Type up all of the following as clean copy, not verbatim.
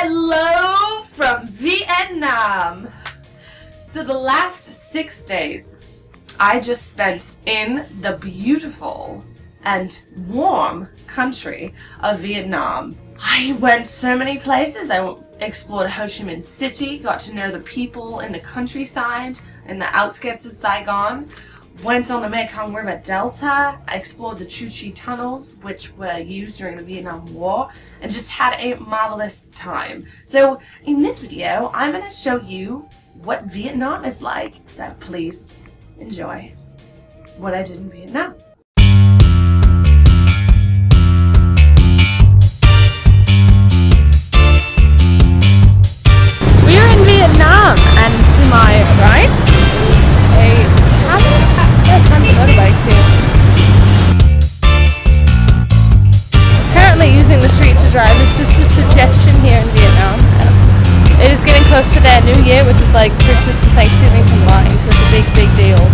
Hello from Vietnam. So the last 6 days I just spent in the beautiful and warm country of Vietnam. I went so many places. I explored Ho Chi Minh City, got to know the people in the countryside, in the outskirts of Saigon. Went on the Mekong River Delta. I explored the Chu Chi tunnels, which were used during the Vietnam War, and just had a marvelous time. So in this video, I'm going to show you what Vietnam is like. So please enjoy what I did in Vietnam. We are in Vietnam, and to my right, tons of motorbikes here. Apparently using the street to drive is just a suggestion here in Vietnam. It is getting close to their New Year, which is like Christmas and Thanksgiving combined, so it's a big deal.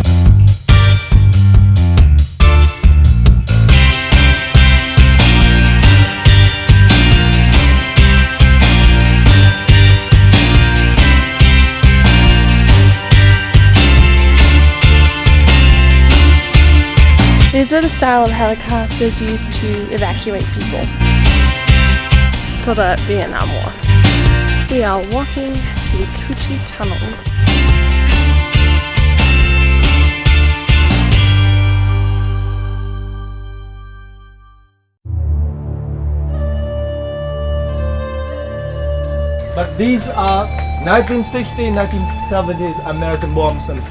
These are the style of helicopters used to evacuate people for the Vietnam War. We are walking to the Chu Chi Tunnel. But these are 1960s, 1970s American bombs and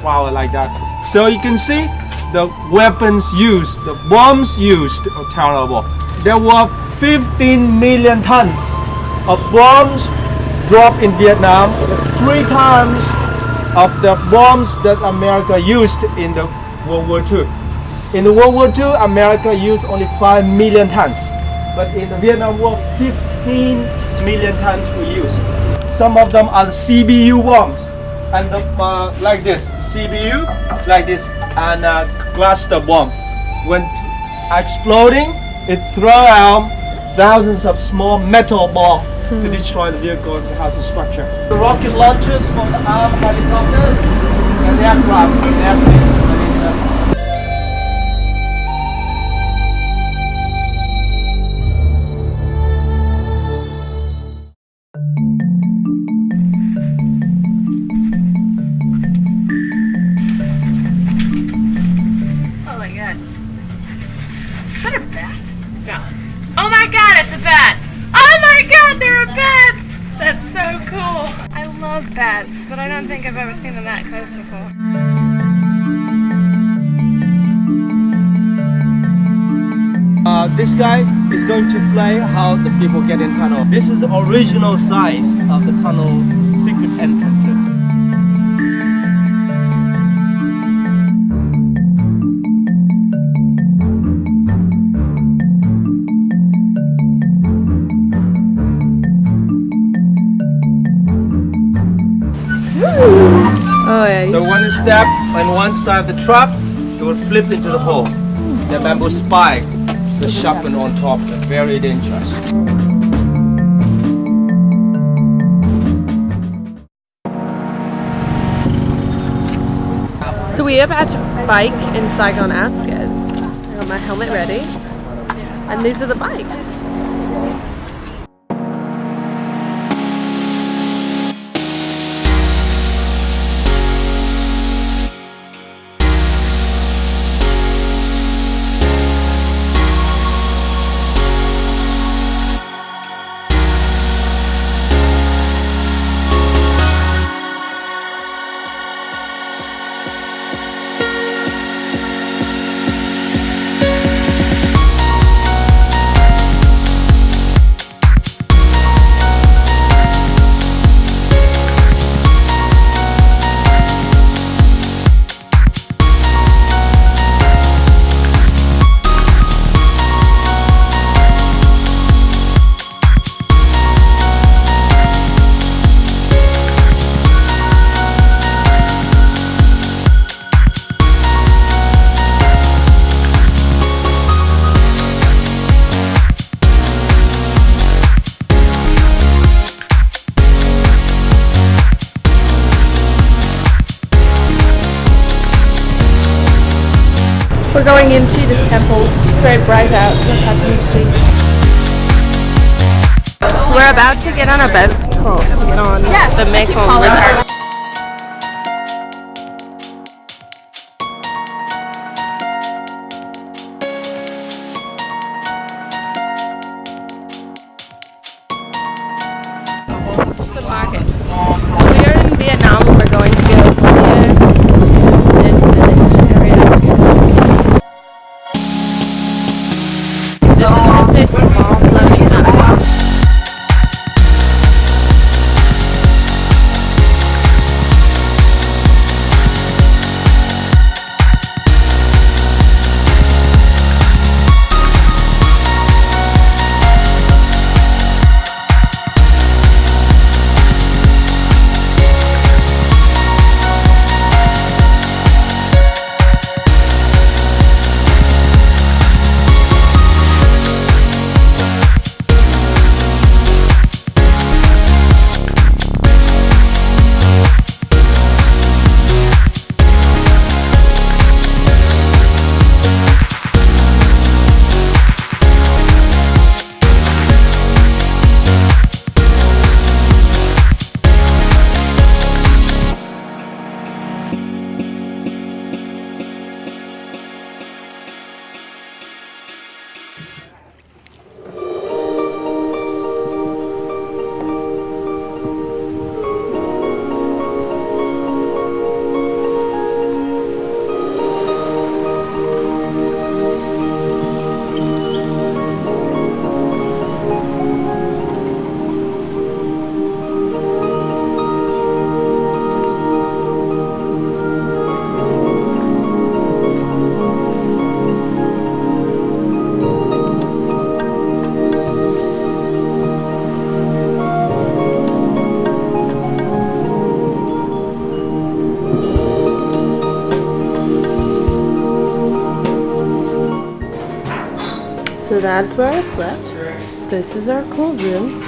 flower like that. So you can see the weapons used, the bombs used are terrible. There were 15 million tons of bombs dropped in Vietnam, 3 times of the bombs that America used in the World War II. In the World War II, America used only 5 million tons, but in the Vietnam War, 15 million tons were used. Some of them are CBU bombs, and like this, CBU, like this, and cluster bomb. When exploding, it throws out thousands of small metal bombs to destroy the vehicles and housing structure. The rocket launchers from the armed helicopters and aircraft and airplanes. Is that a bat? No. Oh my god, it's a bat! Oh my god, there are bats! That's so cool. I love bats, but I don't think I've ever seen them that close before. This guy is going to play how the people get in tunnel. This is the original size of the tunnel secret entrances. Oh yeah. So when you step on one side of the trap, it will flip into the hole. The bamboo spike, the sharpened on top, very dangerous. So we are about to bike in Saigon outskirts. I got my helmet ready, and these are the bikes. We're going into this temple. It's very bright out, so it's happening to see. We're about to get on a boat on the Mekong River. It's a market. We are in Vietnam. We're going to go here to this village area. This is just a small floating hut. So that's where I slept. This is our cool room.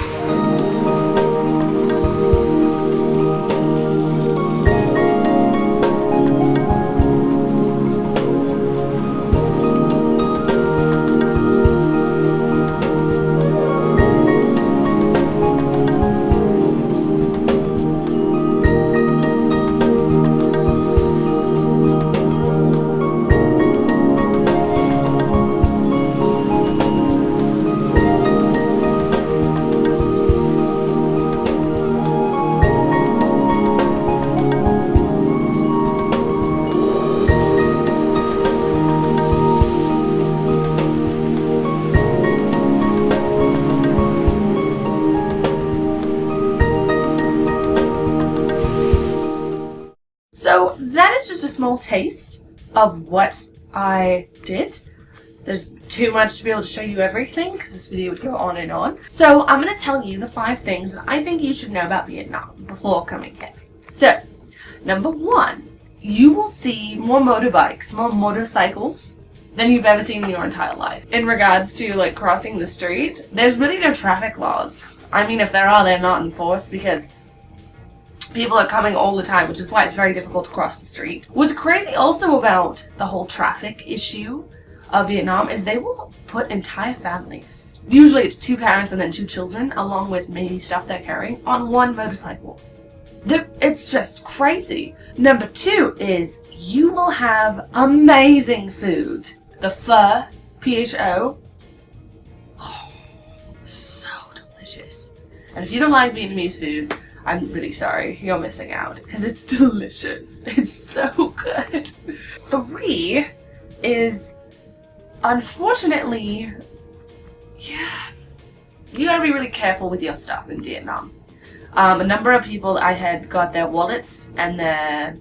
So that is just a small taste of what I did. There's too much to be able to show you everything because this video would go on and on. So I'm going to tell you the 5 things that I think you should know about Vietnam before coming here. So, number 1, you will see more motorbikes, more motorcycles than you've ever seen in your entire life. In regards to like crossing the street, there's really no traffic laws. I mean, if there are, they're not enforced because people are coming all the time, which is why it's very difficult to cross the street. What's crazy also about the whole traffic issue of Vietnam is they will put entire families, usually it's 2 parents and then 2 children, along with maybe stuff they're carrying, on one motorcycle. It's just crazy. Number 2 is you will have amazing food. The pho, P-H-O, oh, so delicious. And if you don't like Vietnamese food, I'm really sorry, you're missing out, because it's delicious. It's so good. 3 is, unfortunately, yeah, you gotta be really careful with your stuff in Vietnam. A number of people I had got their wallets and their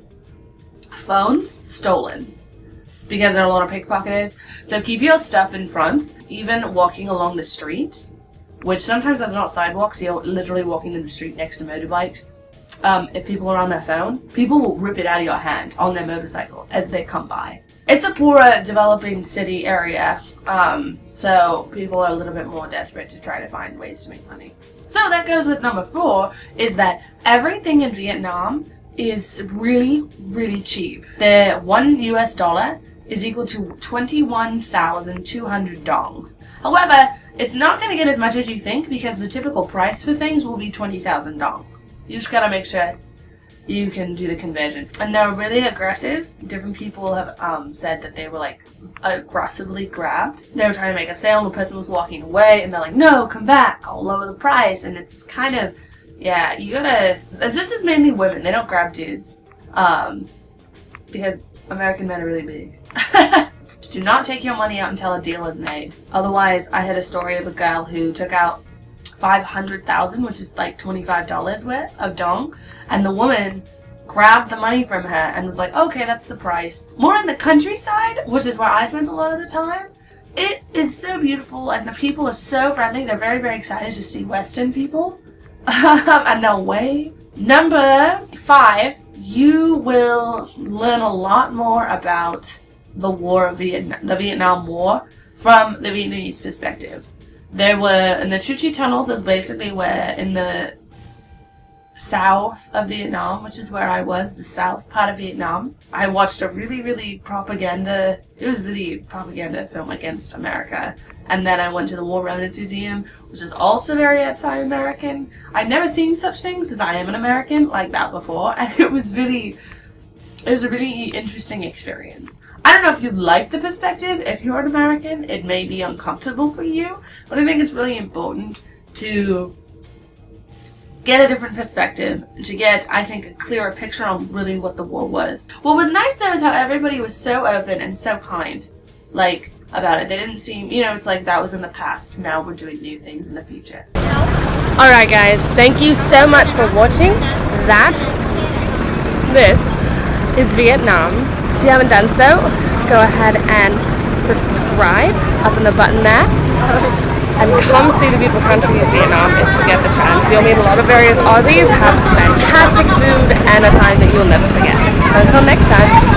phones stolen because there are a lot of pickpocketers. So keep your stuff in front, even walking along the street, which sometimes there's not sidewalks, so you're literally walking in the street next to motorbikes. If people are on their phone, people will rip it out of your hand on their motorcycle as they come by. It's a poorer, developing city area, so people are a little bit more desperate to try to find ways to make money. So that goes with number 4, is that everything in Vietnam is really, really cheap. The $1 US is equal to 21,200 dong. However, it's not going to get as much as you think because the typical price for things will be 20,000 dong. You just gotta make sure you can do the conversion. And they're really aggressive. Different people have said that they were like aggressively grabbed. They were trying to make a sale and the person was walking away and they're like, no, come back, I'll lower the price. And it's kind of, yeah, you gotta, this is mainly women, they don't grab dudes. Because American men are really big. Do not take your money out until a deal is made. Otherwise, I had a story of a girl who took out 500,000, which is like $25 worth of dong, and the woman grabbed the money from her and was like, okay, that's the price. More in the countryside, which is where I spent a lot of the time, it is so beautiful and the people are so friendly. They're very, very excited to see Western people. And they'll wave. Number 5, you will learn a lot more about the War of Vietnam, the Vietnam War, from the Vietnamese perspective. There were, in the Chu Chi tunnels is basically where in the south of Vietnam, which is where I was, the south part of Vietnam, I watched a really, really propaganda film against America. And then I went to the War Remnants Museum, which is also very anti-American. I'd never seen such things, because I am an American, like that before, and it was a really interesting experience. I don't know if you like the perspective. If you're an American, it may be uncomfortable for you, but I think it's really important to get a different perspective, to get, I think, a clearer picture on really what the war was. What was nice though is how everybody was so open and so kind, like, about it. They didn't seem, you know, it's like that was in the past. Now we're doing new things in the future. Alright guys, thank you so much for watching that. This is Vietnam. If you haven't done so, go ahead and subscribe up in the button there. And come see the beautiful country of Vietnam if you get the chance. You'll meet a lot of various Aussies, have fantastic food, and a time that you'll never forget. So until next time.